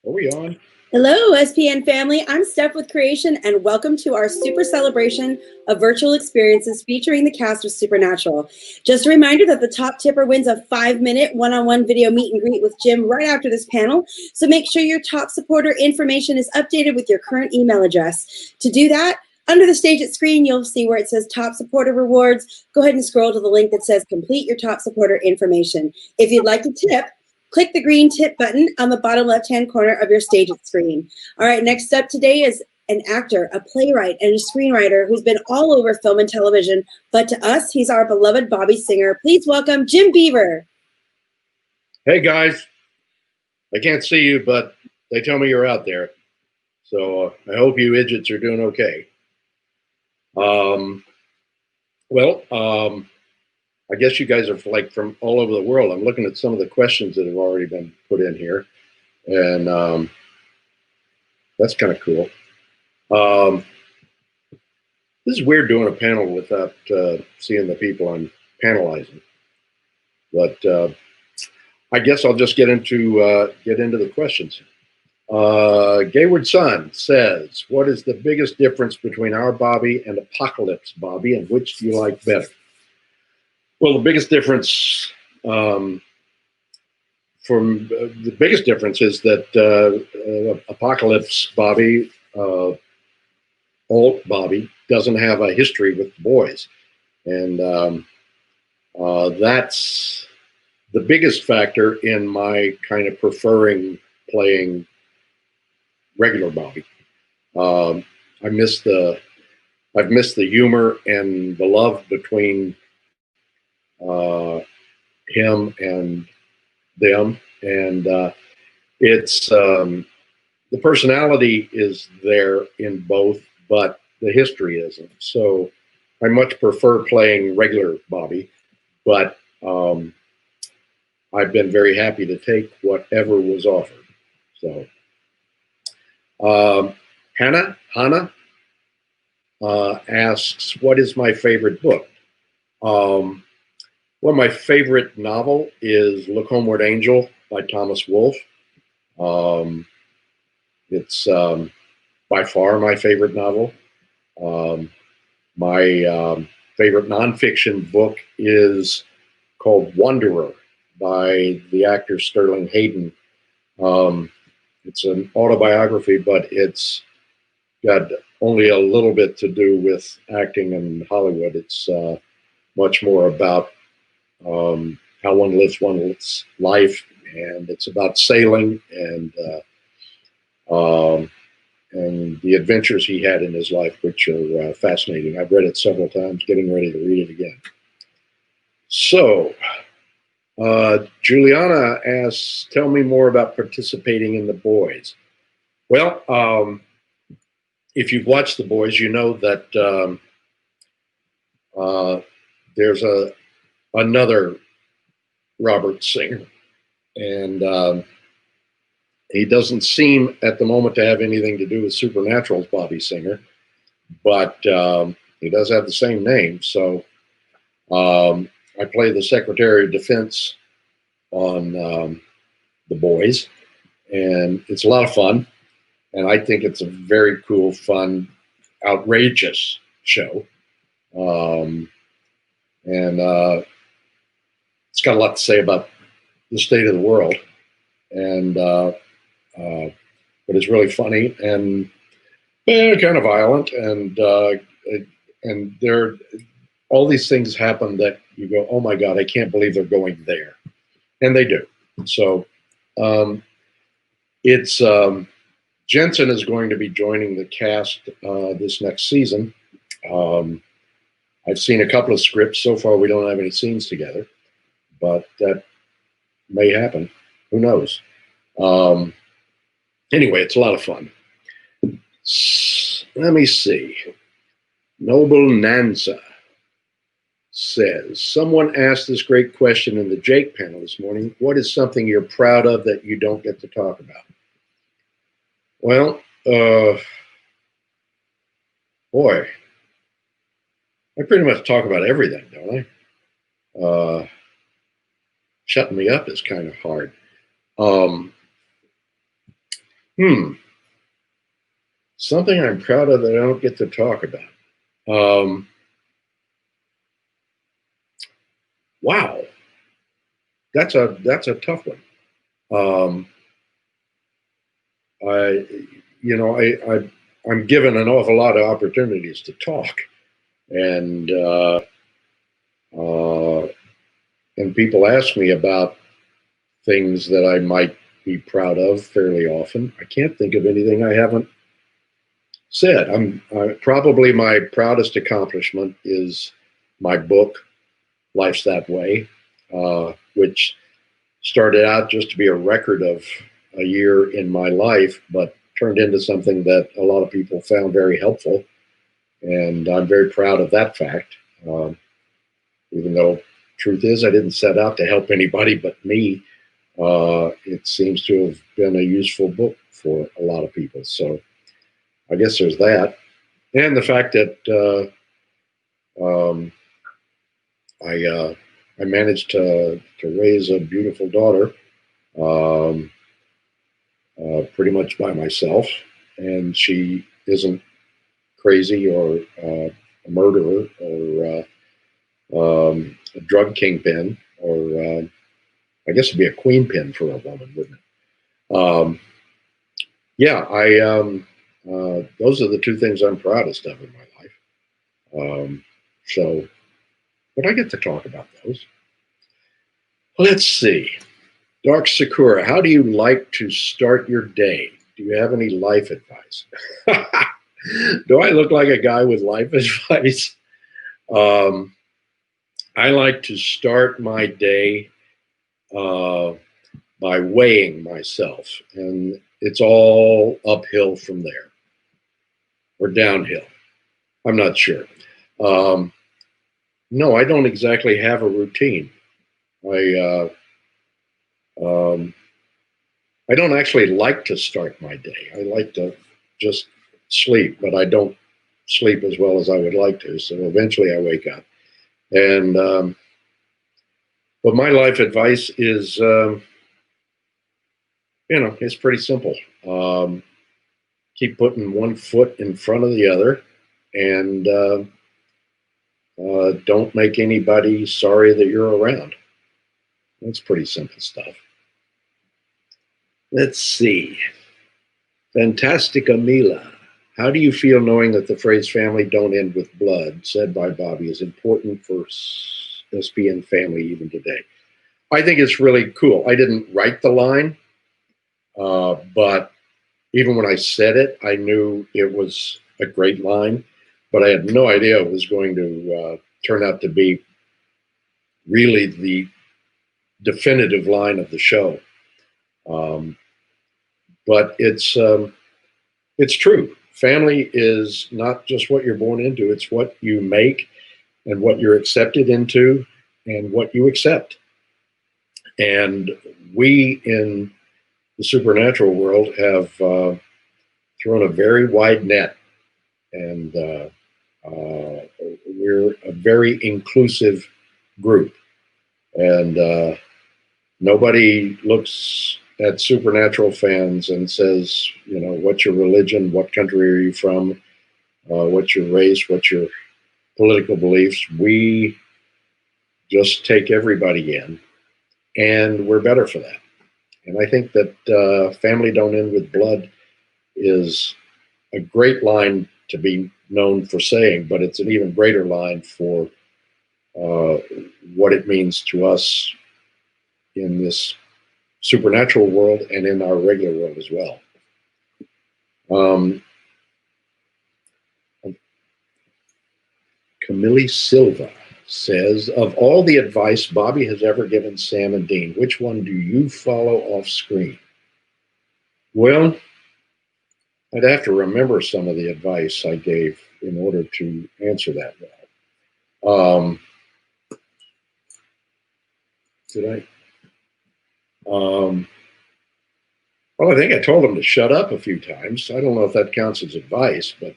Are we on? Hello, SPN family. I'm Steph with Creation, and welcome to our super celebration of virtual experiences featuring the cast of Supernatural. Just a reminder that the top tipper wins a 5-minute one-on-one video meet and greet with Jim right after this panel. So make sure your top supporter information is updated with your current email address. To do that, under the Stage It screen, you'll see where it says Top Supporter Rewards. Go ahead and scroll to the link that says Complete Your Top Supporter Information. If you'd like to tip, click the green tip button on the bottom left-hand corner of your Stage It screen. All right, next up today is an actor, a playwright, and a screenwriter who's been all over film and television, but to us, he's our beloved Bobby Singer. Please welcome Jim Beaver. Hey guys, I can't see you, but they tell me you're out there. So I hope you idiots are doing okay. I guess you guys are like from all over the world. I'm looking at some of the questions that have already been put in here, and that's kind of cool. This is weird doing a panel without seeing the people I'm panelizing, but I guess I'll just get into the questions. Gayward Son says, "What is the biggest difference between our Bobby and Apocalypse Bobby, and which do you like better?" Well, the biggest difference the biggest difference is that Apocalypse Bobby, Alt Bobby, doesn't have a history with the boys, and that's the biggest factor in my kind of preferring playing regular Bobby. I've missed the humor and the love between him and them, and it's the personality is there in both, but the history isn't. So I much prefer playing regular Bobby, but I've been very happy to take whatever was offered. So Hannah asks, "What is my favorite book?" Well, my favorite novel is Look Homeward Angel by Thomas Wolfe. It's by far my favorite novel. My favorite nonfiction book is called Wanderer by the actor Sterling Hayden. It's an autobiography, but it's got only a little bit to do with acting in Hollywood. It's much more about how one lives one's life, and it's about sailing and the adventures he had in his life, which are fascinating. I've read it several times, getting ready to read it again. So, Juliana asks, "Tell me more about participating in The Boys." Well, if you've watched The Boys, you know that there's another Robert Singer, and he doesn't seem at the moment to have anything to do with Supernatural's Bobby Singer, but he does have the same name. So I play the Secretary of Defense on The Boys, and it's a lot of fun. And I think it's a very cool, fun, outrageous show. And it's got a lot to say about the state of the world. And but it's really funny and kind of violent. And there, all these things happen that you go, "Oh my God, I can't believe they're going there," and they do. So it's Jensen is going to be joining the cast this next season. I've seen a couple of scripts. So far, we don't have any scenes together, but that may happen. Who knows? Anyway, it's a lot of fun. Let me see. Noble Nanza says, "Someone asked this great question in the Jake panel this morning. What is something you're proud of that you don't get to talk about?" Well, boy, I pretty much talk about everything, don't I? Shutting me up is kind of hard. Hmm. Something I'm proud of that I don't get to talk about. Wow, that's a tough one. Um, I, I'm given an awful lot of opportunities to talk, and uh, and people ask me about things that I might be proud of fairly often. I can't think of anything I haven't said. Probably my proudest accomplishment is my book, Life's That Way, which started out just to be a record of a year in my life, but turned into something that a lot of people found very helpful. And I'm very proud of that fact, even though truth is I didn't set out to help anybody but me. It seems to have been a useful book for a lot of people. So I guess there's that. And the fact that um, I managed to raise a beautiful daughter um, pretty much by myself, and she isn't crazy or a murderer or a drug kingpin or I guess it'd be a queen pin for a woman, wouldn't it? Yeah, I those are the two things I'm proudest of in my life. So, but I get to talk about those. Let's see. Dark Sakura, how do you like to start your day? Do you have any life advice? Do I look like a guy with life advice? Um, I like to start my day uh, by weighing myself, and it's all uphill from there or downhill. I'm not sure. Um, no, I don't exactly have a routine. I um, I don't actually like to start my day. I like to just sleep, but I don't sleep as well as I would like to. So eventually I wake up. And, but my life advice is, it's pretty simple. Keep putting one foot in front of the other and don't make anybody sorry that you're around. That's pretty simple stuff. Let's see. Fantastica Mila. How do you feel knowing that the phrase family don't end with blood, said by Bobby, is important for SPN family even today? I think it's really cool. I didn't write the line, but even when I said it, I knew it was a great line, but I had no idea it was going to turn out to be really the definitive line of the show. Um, but it's true. Family is not just what you're born into; it's what you make and what you're accepted into and what you accept. And we in the supernatural world have thrown a very wide net, and we're a very inclusive group. And nobody looks at supernatural fans and says, what's your religion? What country are you from? What's your race? What's your political beliefs? We just take everybody in, and we're better for that. And I think that family don't end with blood is a great line to be known for saying, but it's an even greater line for uh, what it means to us in this supernatural world and in our regular world as well. Um, Camille Silva says, of all the advice Bobby has ever given Sam and Dean, which one do you follow off screen? Well, I'd have to remember some of the advice I gave in order to answer that well. Did I? Well, I think I told him to shut up a few times. I don't know if that counts as advice, but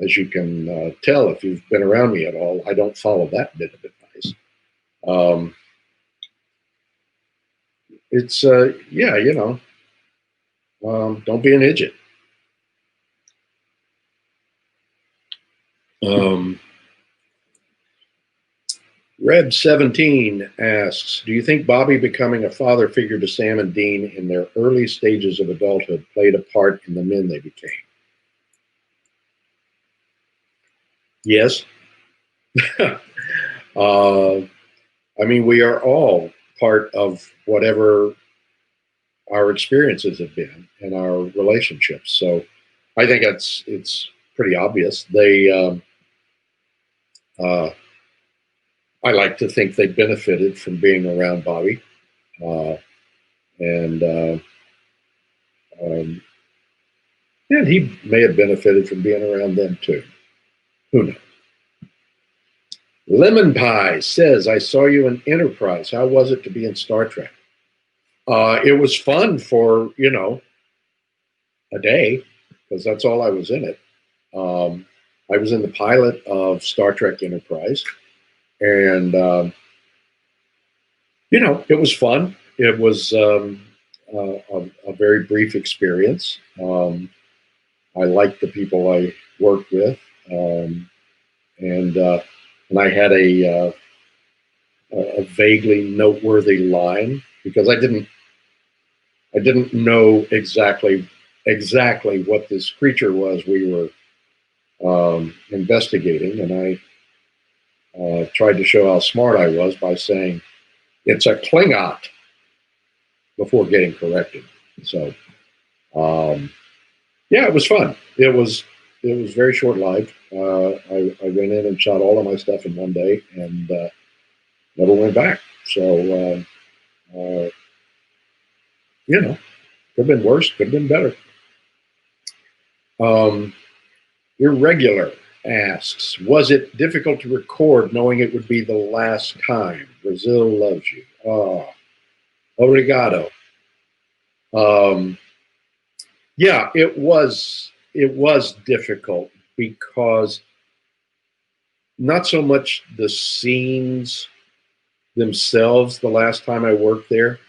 as you can tell, if you've been around me at all, I don't follow that bit of advice. It's, yeah, Don't be an idiot. Reb17 asks, do you think Bobby becoming a father figure to Sam and Dean in their early stages of adulthood played a part in the men they became? Yes. I mean, we are all part of whatever our experiences have been and our relationships. So I think it's pretty obvious. I like to think they benefited from being around Bobby, and um, and he may have benefited from being around them too. Who knows? Lemon Pie says, I saw you in Enterprise. How was it to be in Star Trek? It was fun for, a day, because that's all I was in it. I was in the pilot of Star Trek Enterprise, and, it was fun. It was a very brief experience. I liked the people I worked with, and I had a vaguely noteworthy line because I didn't know exactly what this creature was we were investigating, and I tried to show how smart I was by saying it's a Klingot before getting corrected. So yeah, it was fun. It was very short lived. I went in and shot all of my stuff in one day and never went back. So could have been worse, could have been better. Irregular asks, was it difficult to record knowing it would be the last time? Brazil loves you. Oh, obrigado. Yeah, it was difficult because not so much the scenes themselves the last time I worked there.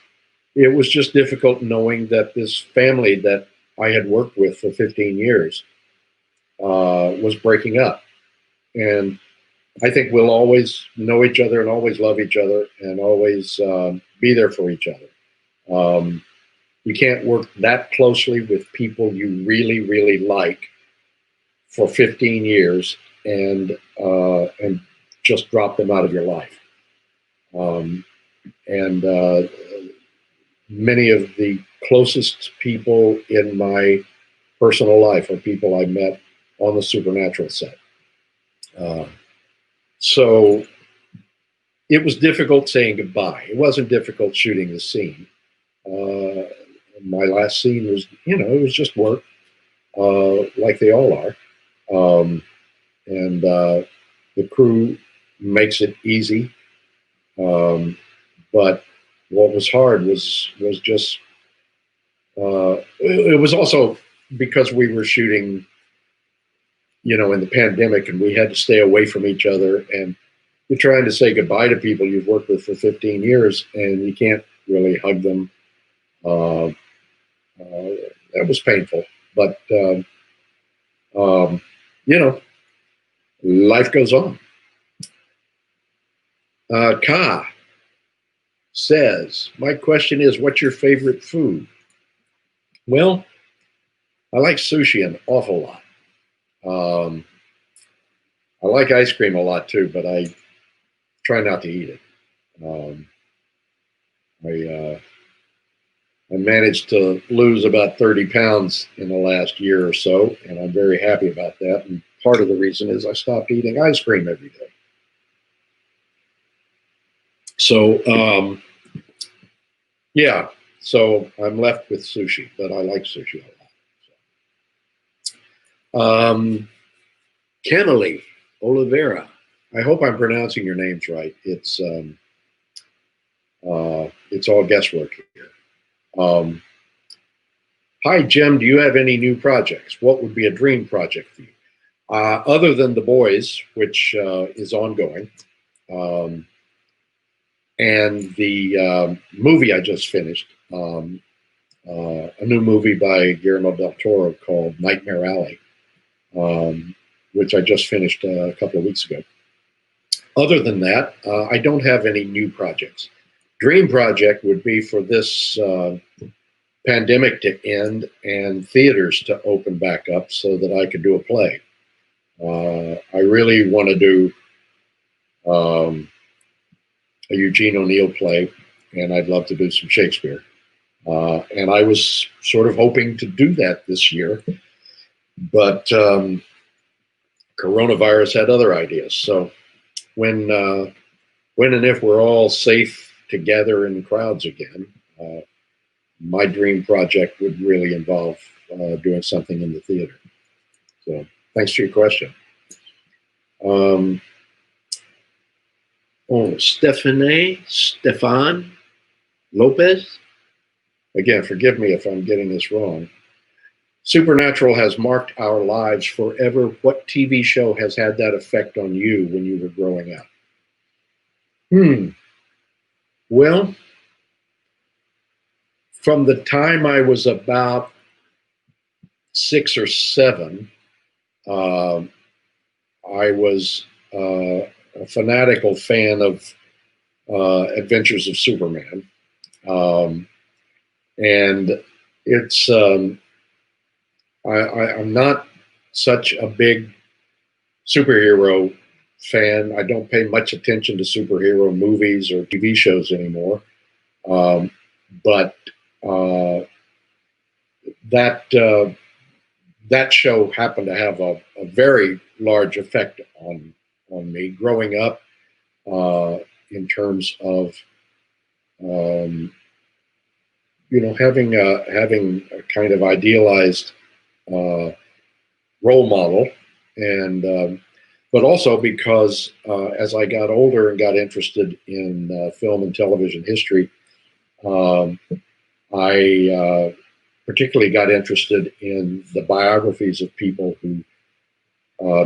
It was just difficult knowing that this family that I had worked with for 15 years was breaking up. And I think we'll always know each other and always love each other and always be there for each other. You can't work that closely with people you really, really like for 15 years and just drop them out of your life. And many of the closest people in my personal life are people I met on the Supernatural set. So it was difficult saying goodbye. It wasn't difficult shooting the scene. My last scene was, it was just work, like they all are. And the crew makes it easy. But what was hard was just, it was also because we were shooting, in the pandemic and we had to stay away from each other, and you're trying to say goodbye to people you've worked with for 15 years and you can't really hug them. That was painful, but life goes on. Ka says, my question is, what's your favorite food? Well, I like sushi an awful lot. I like ice cream a lot too, but I try not to eat it. I managed to lose about 30 pounds in the last year or so, and I'm very happy about that. And part of the reason is I stopped eating ice cream every day. So, yeah, so I'm left with sushi, but I like sushi a lot. Kennelly Oliveira, I hope I'm pronouncing your names right. It's all guesswork here. Hi, Jim. Do you have any new projects? What would be a dream project for you? Other than The Boys, which is ongoing, and the movie I just finished, a new movie by Guillermo del Toro called Nightmare Alley, which I just finished a couple of weeks ago. Other than that, I don't have any new projects. Dream project would be for this pandemic to end and theaters to open back up so that I could do a play. I really want to do a Eugene O'Neill play, and I'd love to do some Shakespeare. And I was sort of hoping to do that this year, but coronavirus had other ideas. So when and if we're all safe together in crowds again, my dream project would really involve doing something in the theater. So thanks for your question. Stefan Lopez. Again, forgive me if I'm getting this wrong. Supernatural has marked our lives forever. What TV show has had that effect on you when you were growing up? Well, from the time I was about 6 or 7, I was a fanatical fan of Adventures of Superman. And it's, I'm not such a big superhero fan. I don't pay much attention to superhero movies or TV shows anymore. But that show happened to have a very large effect on me growing up, in terms of having a kind of idealized role model, and but also because as I got older and got interested in film and television history, I particularly got interested in the biographies of people who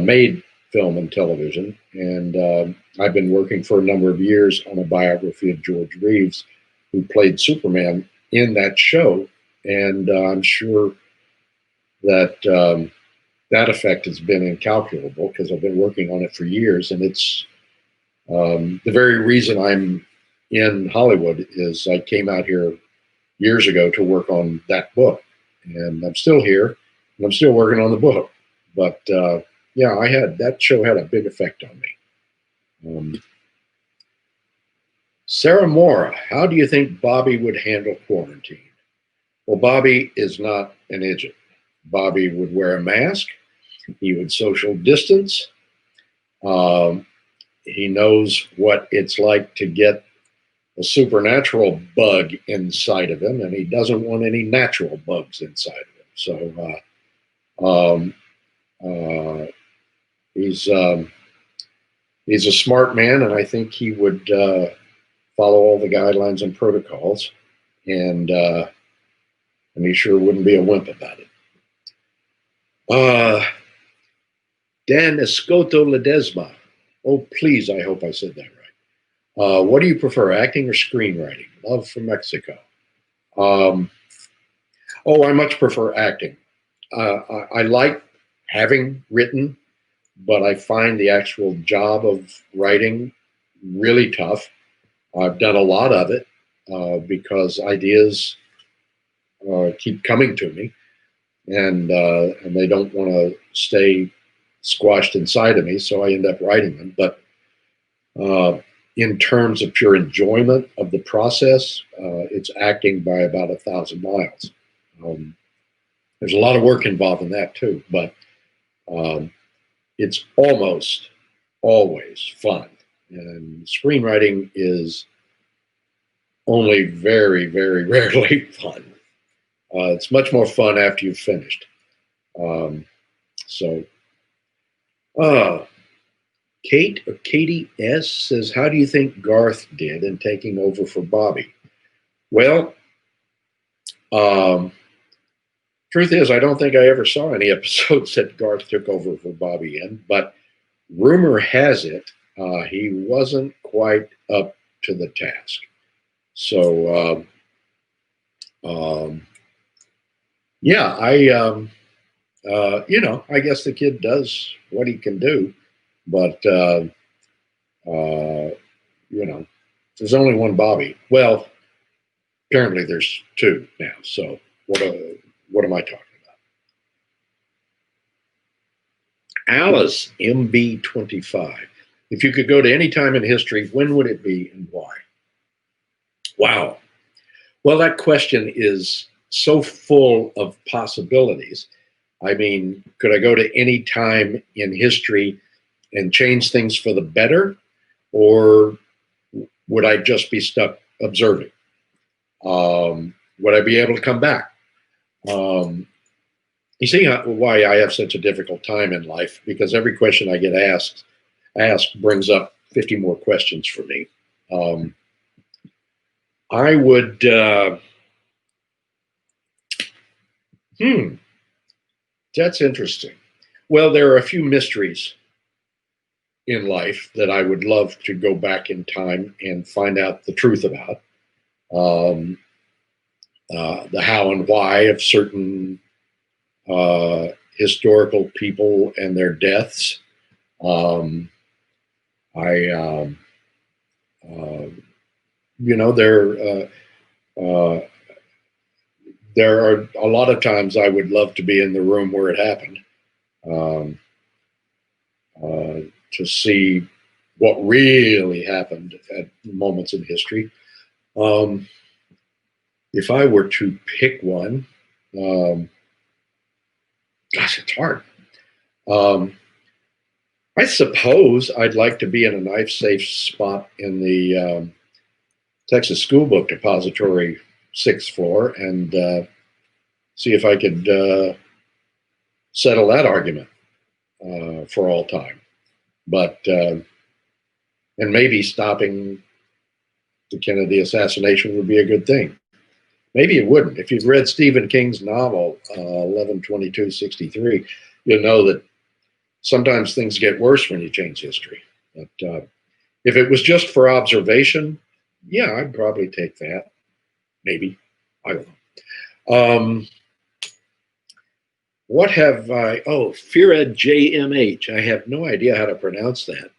made film and television. And I've been working for a number of years on a biography of George Reeves, who played Superman in that show. And I'm sure that that effect has been incalculable because I've been working on it for years. And it's the very reason I'm in Hollywood is I came out here years ago to work on that book. And I'm still here, and I'm still working on the book. But yeah, that show had a big effect on me. Sarah Mora, how do you think Bobby would handle quarantine? Well, Bobby is not an idiot. Bobby would wear a mask. He would social distance. He knows what it's like to get a supernatural bug inside of him, and he doesn't want any natural bugs inside of him. So he's a smart man, and I think he would follow all the guidelines and protocols, and he sure wouldn't be a wimp about it. Dan Escoto Ledesma. Oh, please, I hope I said that right. What do you prefer, acting or screenwriting? Love from Mexico. I much prefer acting. I like having written, but I find the actual job of writing really tough. I've done a lot of it because ideas keep coming to me, and they don't want to stay squashed inside of me, so I end up writing them. But in terms of pure enjoyment of the process, it's acting by about 1,000 miles. There's a lot of work involved in that too, but it's almost always fun. And screenwriting is only very, very rarely fun. It's much more fun after you've finished. Katie S. says, how do you think Garth did in taking over for Bobby? Well, truth is, I don't think I ever saw any episodes that Garth took over for Bobby in, but rumor has it he wasn't quite up to the task. So yeah, I guess the kid does what he can do, but uh, there's only one Bobby. Well, apparently there's two now. So what am I talking about? Alice MB25. If you could go to any time in history, when would it be and why? Wow. Well, that question is so full of possibilities. I mean, could I go to any time in history and change things for the better? Or would I just be stuck observing? Would I be able to come back? You see why I have such a difficult time in life, because every question I get asked brings up 50 more questions for me. I would, that's interesting. Well, there are a few mysteries in life that I would love to go back in time and find out the truth about. The how and why of certain historical people and their deaths. Um, I, uh, you know, uh, there are a lot of times I would love to be in the room where it happened, um, to see what really happened at moments in history. Um, if I were to pick one, um, gosh, it's hard. Um, I suppose I'd like to be in a nice, safe spot in the Texas School Book Depository, 6th floor, and see if I could settle that argument for all time. But and maybe stopping the Kennedy assassination would be a good thing. Maybe it wouldn't. If you've read Stephen King's novel 11/22/63, you'll know that sometimes things get worse when you change history. But if it was just for observation, yeah, I'd probably take that. Maybe. I don't know. What have I? Oh, Fired JMH. I have no idea how to pronounce that,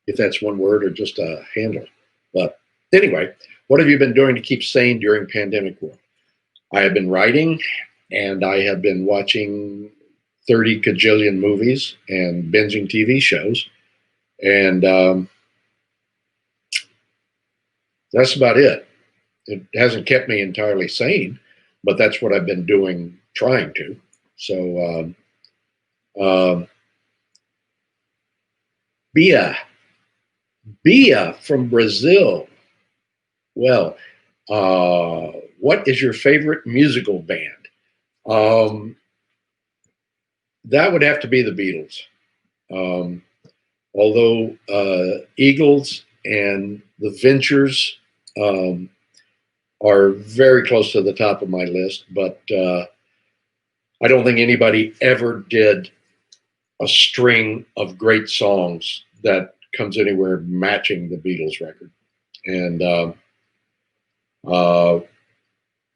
if that's one word or just a handle. But anyway, what have you been doing to keep sane during pandemic world? I have been writing, and I have been watching 30 cajillion movies and binging TV shows. And that's about it. It hasn't kept me entirely sane, but that's what I've been doing, trying to. So, Bia, Bia from Brazil. Well, what is your favorite musical band? Um, that would have to be the Beatles. Um, although Eagles and the Ventures are very close to the top of my list, but I don't think anybody ever did a string of great songs that comes anywhere matching the Beatles record. And uh,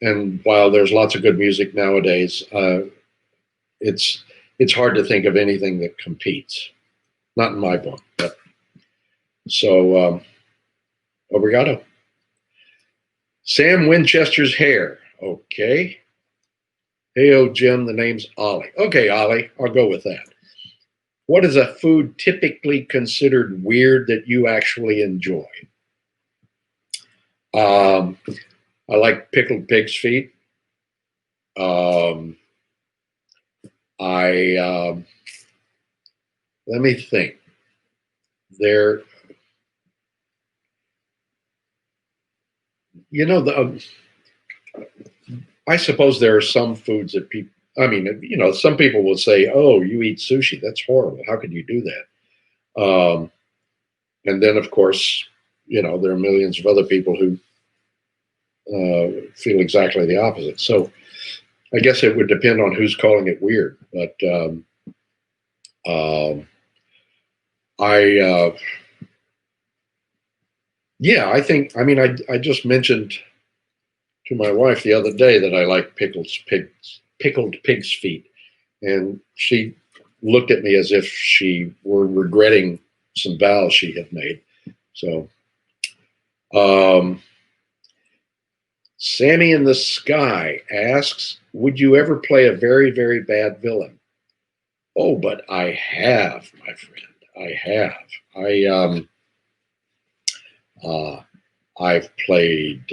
and while there's lots of good music nowadays, it's hard to think of anything that competes. Not in my book. But so obrigado. Sam Winchester's hair. Okay. Hey, oh, Jim, the name's Ollie. Okay, Ollie, I'll go with that. What is a food typically considered weird that you actually enjoy? I like pickled pig's feet. Let me think. There, I suppose there are some foods that people. I mean, some people will say, "Oh, you eat sushi? That's horrible. How could you do that?" And then, of course, there are millions of other people who feel exactly the opposite. So, I guess it would depend on who's calling it weird. But I think. I mean, I just mentioned to my wife the other day that I like pickled pickled pig's feet. And she looked at me as if she were regretting some vows she had made. So, Sammy in the Sky asks, would you ever play a very, very bad villain? Oh, but I have, my friend. I have. I've played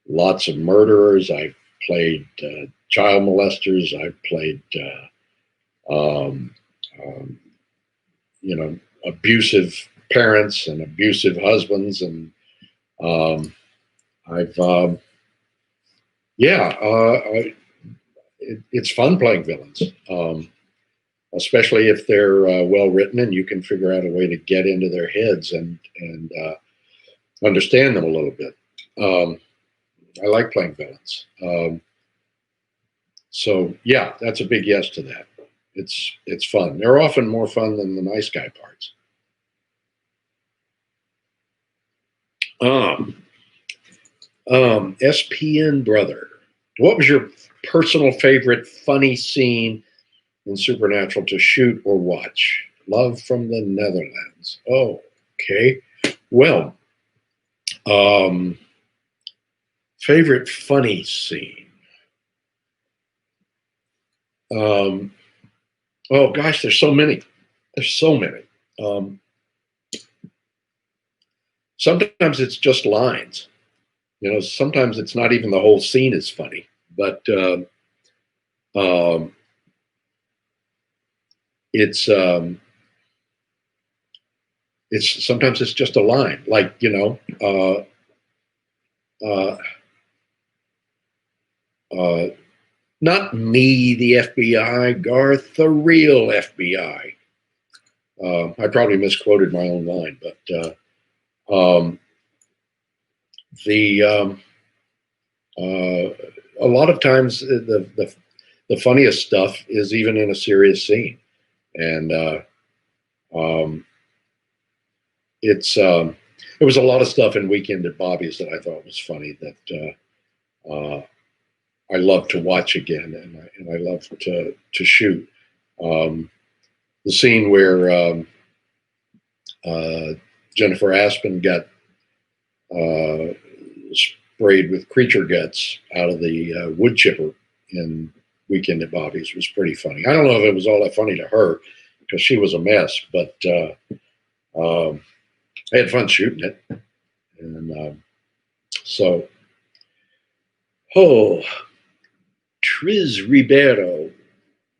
lots of murderers. I've played child molesters. I've played, abusive parents and abusive husbands, and it's fun playing villains, especially if they're well written and you can figure out a way to get into their heads and understand them a little bit. I like playing villains. So yeah, that's a big yes to that. It's fun. They're often more fun than the nice guy parts. SPN brother, what was your personal favorite funny scene in Supernatural to shoot or watch? Love from the Netherlands. Oh, okay. Well, favorite funny scene. Oh gosh, there's so many. There's so many. Sometimes it's just lines. Sometimes it's not even the whole scene is funny, but it's sometimes it's just a line, like not me, the FBI, Garth, the real FBI. I probably misquoted my own line, but a lot of times the funniest stuff is even in a serious scene, and there was a lot of stuff in Weekend at Bobby's that I thought was funny that I love to watch again, and I love to shoot. The scene where Jennifer Aspen got sprayed with creature guts out of the wood chipper in Weekend at Bobby's was pretty funny. I don't know if it was all that funny to her because she was a mess, but I had fun shooting it. And Triz Ribeiro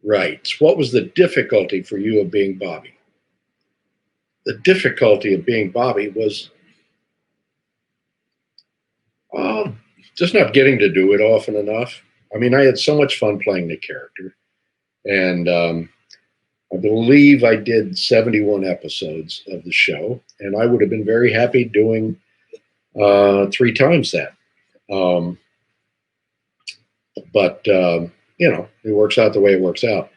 writes, what was the difficulty for you of being Bobby? The difficulty of being Bobby was just not getting to do it often enough. I mean, I had so much fun playing the character. And I believe I did 71 episodes of the show, and I would have been very happy doing 3 times that. But it works out the way it works out.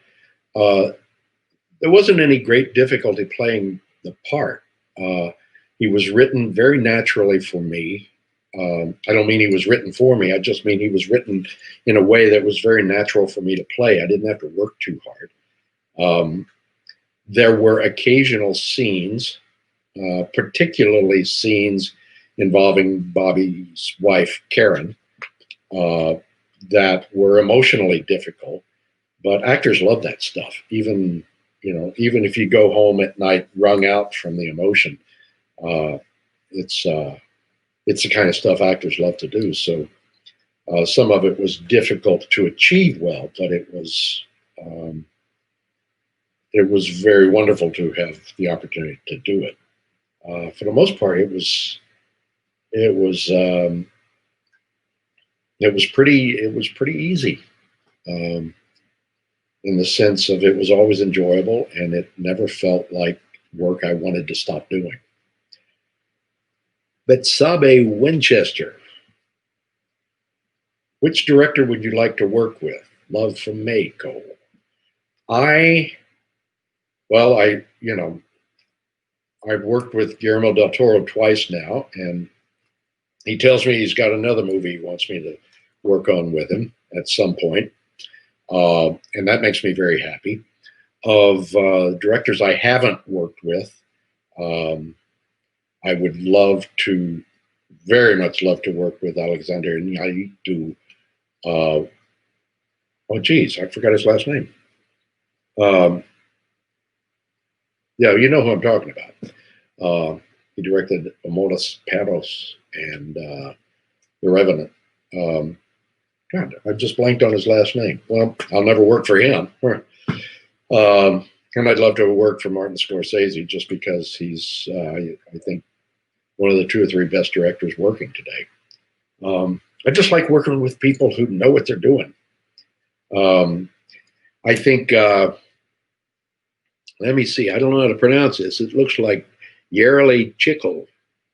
There wasn't any great difficulty playing the part. He was written very naturally for me. I don't mean he was written for me. I just mean he was written in a way that was very natural for me to play. I didn't have to work too hard. There were occasional scenes, particularly scenes involving Bobby's wife, Karen, that were emotionally difficult. But actors love that stuff. Even if you go home at night wrung out from the emotion, it's the kind of stuff actors love to do. So some of it was difficult to achieve well, but it was very wonderful to have the opportunity to do it. For the most part, it was pretty easy, in the sense of it was always enjoyable and it never felt like work I wanted to stop doing. Betsabe Winchester, which director would you like to work with? Love from Mayco. I've worked with Guillermo del Toro twice now, and he tells me he's got another movie he wants me to work on with him at some point. and that makes me very happy. Of directors I haven't worked with, um, I would very much love to work with Alexander Iñárritu. Oh, geez, I forgot his last name. Yeah, you know who I'm talking about. He directed Amores Perros and The Revenant. God, I just blanked on his last name. Well, I'll never work for him. And I'd love to have worked for Martin Scorsese just because he's, I think, one of the 2 or 3 best directors working today. I just like working with people who know what they're doing. I think, let me see, I don't know how to pronounce this. It looks like Yerli Chickle,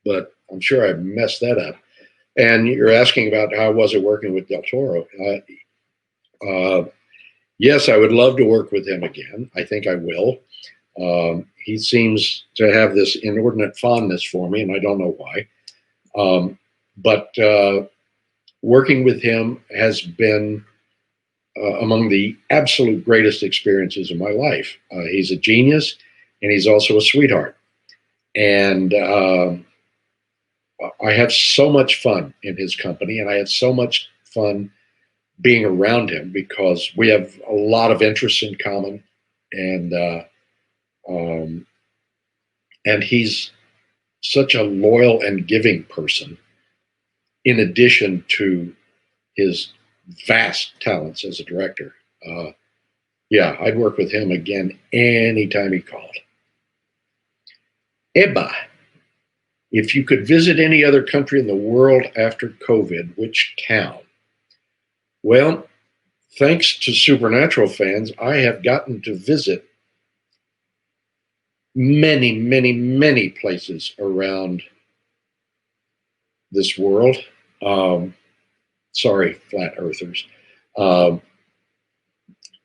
but I'm sure I messed that up. And you're asking about how was it working with Del Toro. Yes, I would love to work with him again. I think I will. He seems to have this inordinate fondness for me, and I don't know why. But working with him has been among the absolute greatest experiences of my life. He's a genius, and he's also a sweetheart. And I have so much fun in his company, and I have so much fun being around him because we have a lot of interests in common, and he's such a loyal and giving person. In addition to his vast talents as a director, yeah, I'd work with him again anytime he called. Eba, if you could visit any other country in the world after COVID, which town? Well, thanks to Supernatural fans, I have gotten to visit many, many, many places around this world. Sorry, flat earthers.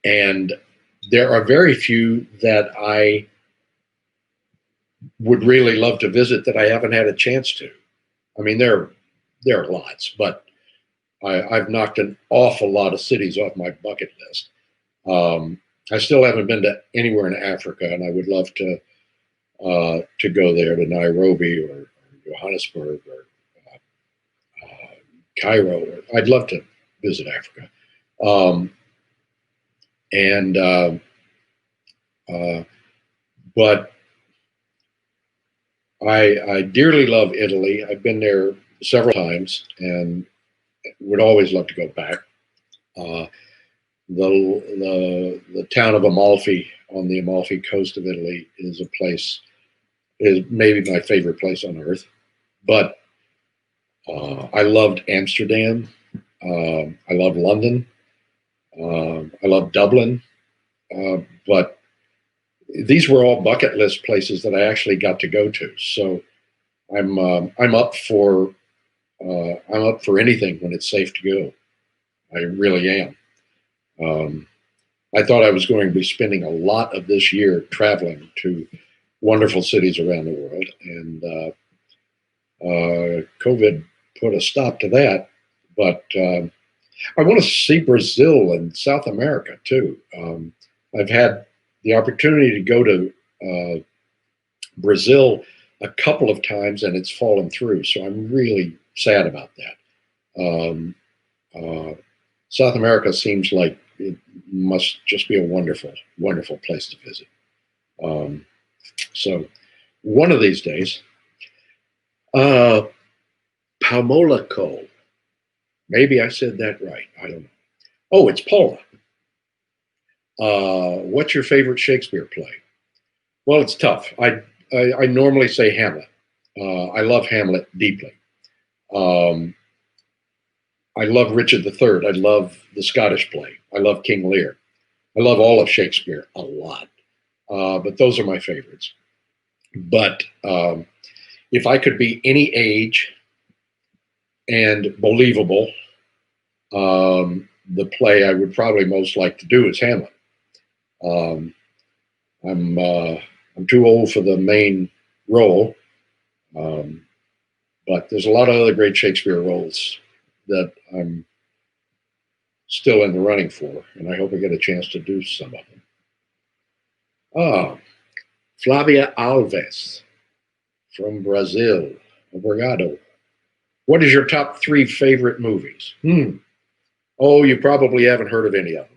And there are very few that I would really love to visit that I haven't had a chance to. I mean, there are lots, but I've knocked an awful lot of cities off my bucket list. I still haven't been to anywhere in Africa, and I would love to go there, to Nairobi or Johannesburg or Cairo. I'd love to visit Africa. But I dearly love Italy. I've been there several times and would always love to go back. The town of Amalfi on the Amalfi coast of Italy is maybe my favorite place on earth. But I loved Amsterdam. I love London. I love Dublin. But these were all bucket list places that I actually got to go to. So I'm up for anything when it's safe to go. I really am. I thought I was going to be spending a lot of this year traveling to wonderful cities around the world, and COVID put a stop to that. But I want to see Brazil and South America too. I've had the opportunity to go to Brazil a couple of times, and it's fallen through. So I'm really sad about that. South America seems like it must just be a wonderful, wonderful place to visit. So one of these days, Pamolaco. Maybe I said that right. I don't know. Oh, it's Paula. What's your favorite Shakespeare play? Well, it's tough. I normally say Hamlet. I love Hamlet deeply. I love Richard III. I love the Scottish play. I love King Lear. I love all of Shakespeare a lot. But those are my favorites. But if I could be any age and believable, the play I would probably most like to do is Hamlet. I'm too old for the main role, but there's a lot of other great Shakespeare roles that I'm still in the running for, and I hope I get a chance to do some of them. Flavia Alves from Brazil. Obrigado. What is your top 3 favorite movies? Oh, you probably haven't heard of any of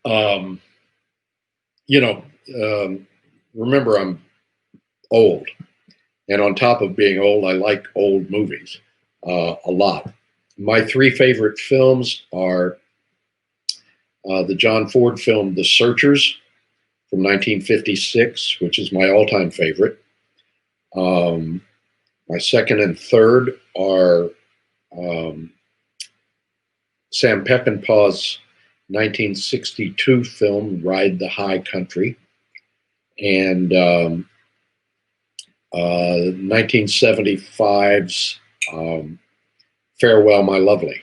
them. Remember, I'm old. And on top of being old, I like old movies a lot. My 3 favorite films are the John Ford film, The Searchers, from 1956, which is my all-time favorite. My second and third are Sam Peckinpah's 1962 film, Ride the High Country, and 1975's Farewell, My Lovely,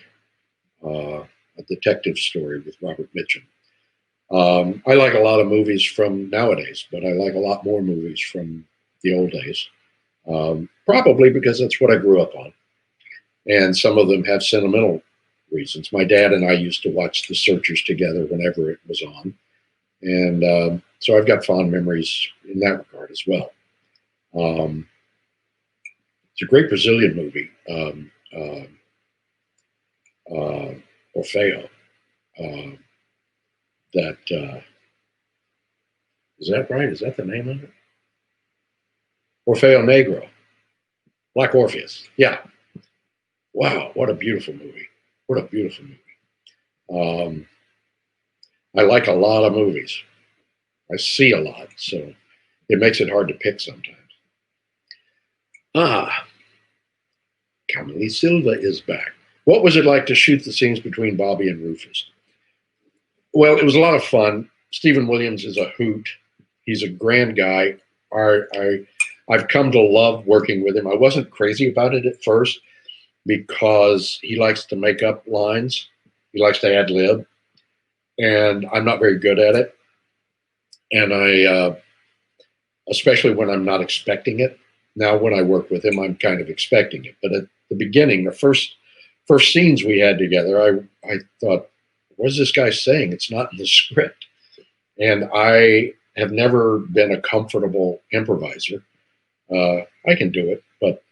a detective story with Robert Mitchum. I like a lot of movies from nowadays, but I like a lot more movies from the old days, probably because that's what I grew up on. And some of them have sentimental reasons. My dad and I used to watch The Searchers together whenever it was on. And so I've got fond memories in that regard as well. It's a great Brazilian movie, Orfeo. Is that right? Is that the name of it? Orfeo Negro. Black Orpheus. Yeah. Wow, what a beautiful movie. What a beautiful movie. I like a lot of movies. I see a lot, so it makes it hard to pick sometimes. Camille Silva is back. What was it like to shoot the scenes between Bobby and Rufus? Well, it was a lot of fun. Stephen Williams is a hoot. He's a grand guy. I've come to love working with him. I wasn't crazy about it at first because he likes to make up lines. He likes to ad lib, and I'm not very good at it. And I, especially when I'm not expecting it. Now, when I work with him, I'm kind of expecting it. But at the beginning, the first scenes we had together, I thought, what's this guy saying? It's not in the script. And I have never been a comfortable improviser. I can do it, but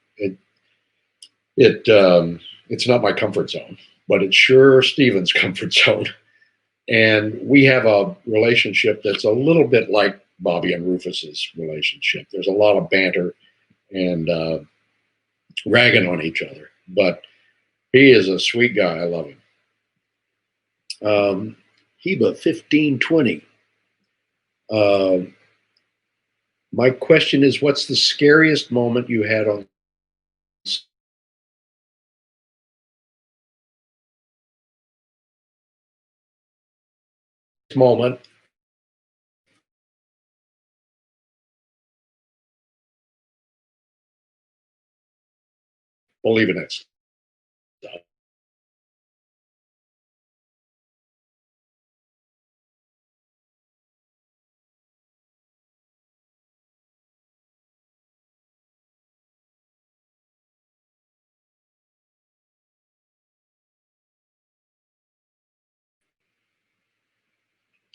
it's not my comfort zone. But it's sure Steven's comfort zone. And we have a relationship that's a little bit like Bobby and Rufus's relationship. There's a lot of banter and ragging on each other. But he is a sweet guy. I love him. Heba 1520. My question is, what's the scariest moment you had on this moment? We'll leave it at that.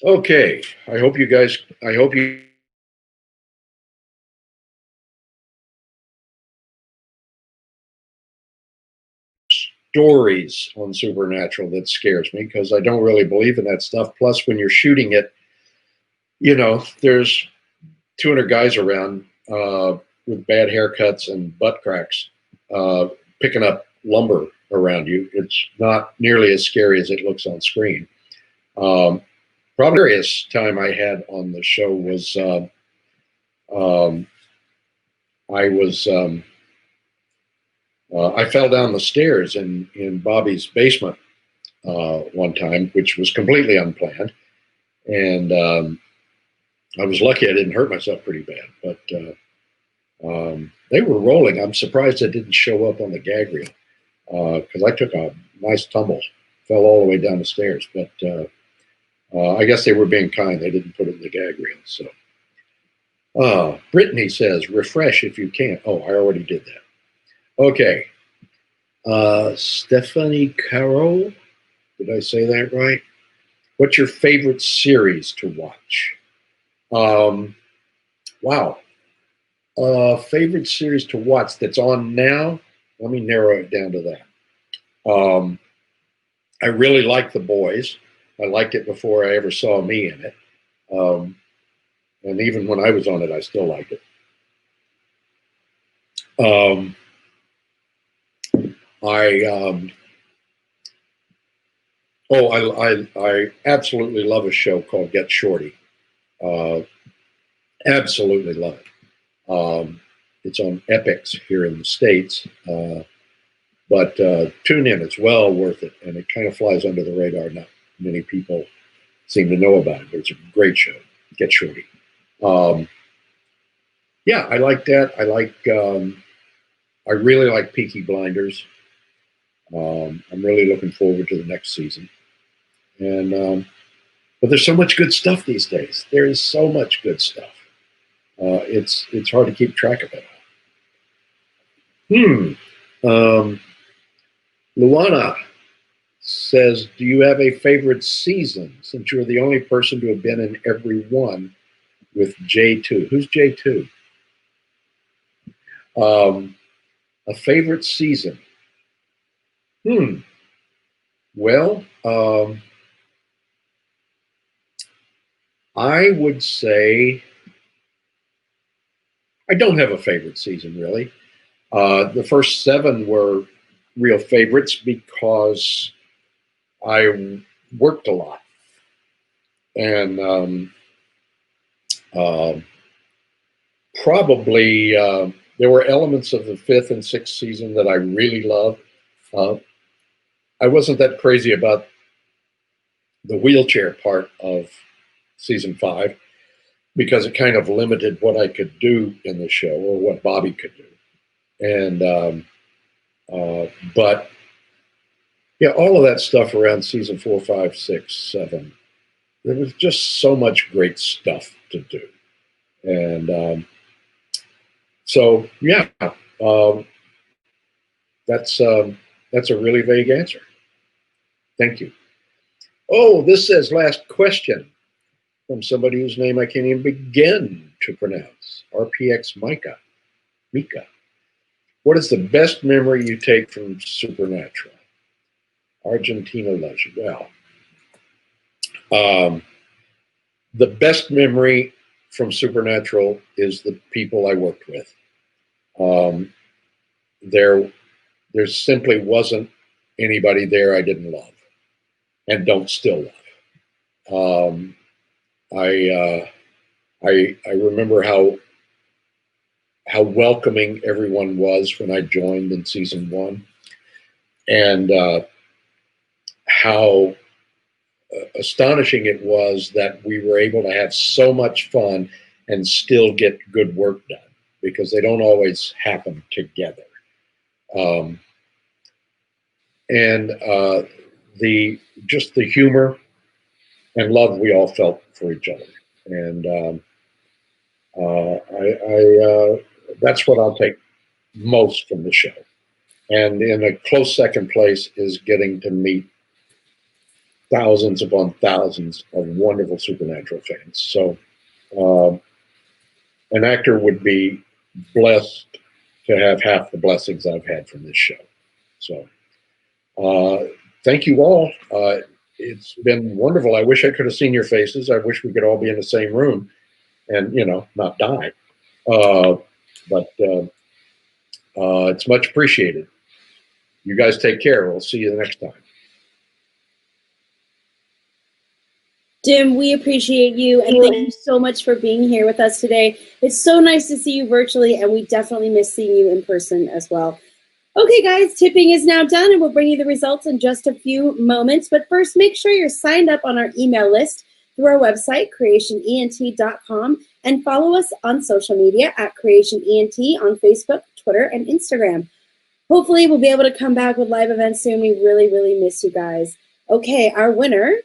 Okay. I hope you stories on supernatural that scares me because I don't really believe in that stuff. Plus, when you're shooting it, there's 200 guys around with bad haircuts and butt cracks picking up lumber around you. It's not nearly as scary as it looks on screen. Probably the scariest time I had on the show was I fell down the stairs in Bobby's basement one time, which was completely unplanned. And I was lucky I didn't hurt myself pretty bad. But they were rolling. I'm surprised it didn't show up on the gag reel because I took a nice tumble, fell all the way down the stairs. But I guess they were being kind. They didn't put it in the gag reel. So Brittany says, refresh if you can. Oh, I already did that. Okay. Stephanie Caro, did I say that right? What's your favorite series to watch? Wow. Favorite series to watch that's on now? Let me narrow it down to that. I really like The Boys. I liked it before I ever saw me in it. And even when I was on it, I still liked it. I absolutely love a show called Get Shorty. Absolutely love it. It's on Epix here in the States, but tune in. It's well worth it, and it kind of flies under the radar. Not many people seem to know about it, but it's a great show. Get Shorty. Yeah, I like that. I really like Peaky Blinders. I'm really looking forward to the next season. And but there's so much good stuff these days. There is so much good stuff. It's hard to keep track of it. Luana says, "Do you have a favorite season? Since you're the only person to have been in every one with J2. Who's J2? A favorite season. Well, I would say I don't have a favorite season, really. The first 7 were real favorites because I worked a lot. And probably there were elements of the 5th and 6th season that I really loved. I wasn't that crazy about the wheelchair part of season 5 because it kind of limited what I could do in the show or what Bobby could do. And but yeah, all of that stuff around season 4, 5, 6, 7, there was just so much great stuff to do. And so yeah, that's a really vague answer. Thank you. Oh, this says last question from somebody whose name I can't even begin to pronounce. RPX Mika. What is the best memory you take from Supernatural? Argentina loves you. Well, the best memory from Supernatural is the people I worked with. There simply wasn't anybody there I didn't love and don't still love. I remember how welcoming everyone was when I joined in season 1, and how astonishing it was that we were able to have so much fun and still get good work done, because they don't always happen together. And the humor and love we all felt for each other, and that's what I'll take most from the show. And in a close second place is getting to meet thousands upon thousands of wonderful Supernatural fans. So an actor would be blessed to have half the blessings I've had from this show. So thank you all. It's been wonderful. I wish I could have seen your faces. I wish we could all be in the same room and, not die. But it's much appreciated. You guys take care. We'll see you the next time. Jim, we appreciate you, and thank you so much for being here with us today. It's so nice to see you virtually, and we definitely miss seeing you in person as well. Okay, guys, tipping is now done, and we'll bring you the results in just a few moments. But first, make sure you're signed up on our email list through our website, creationent.com, and follow us on social media at creationent on Facebook, Twitter, and Instagram. Hopefully, we'll be able to come back with live events soon. We really, really miss you guys. Okay, our winner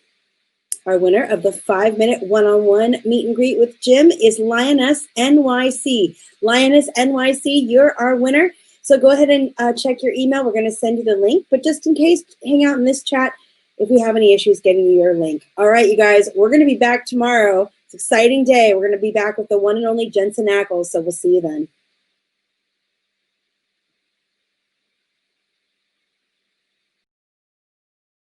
of the 5-minute one-on-one meet and greet with Jim is Lioness NYC. Lioness NYC, you're our winner. So go ahead and check your email. We're going to send you the link, but just in case, hang out in this chat if we have any issues getting you your link. All right, you guys, we're going to be back tomorrow. It's an exciting day. We're going to be back with the one and only Jensen Ackles, so we'll see you then.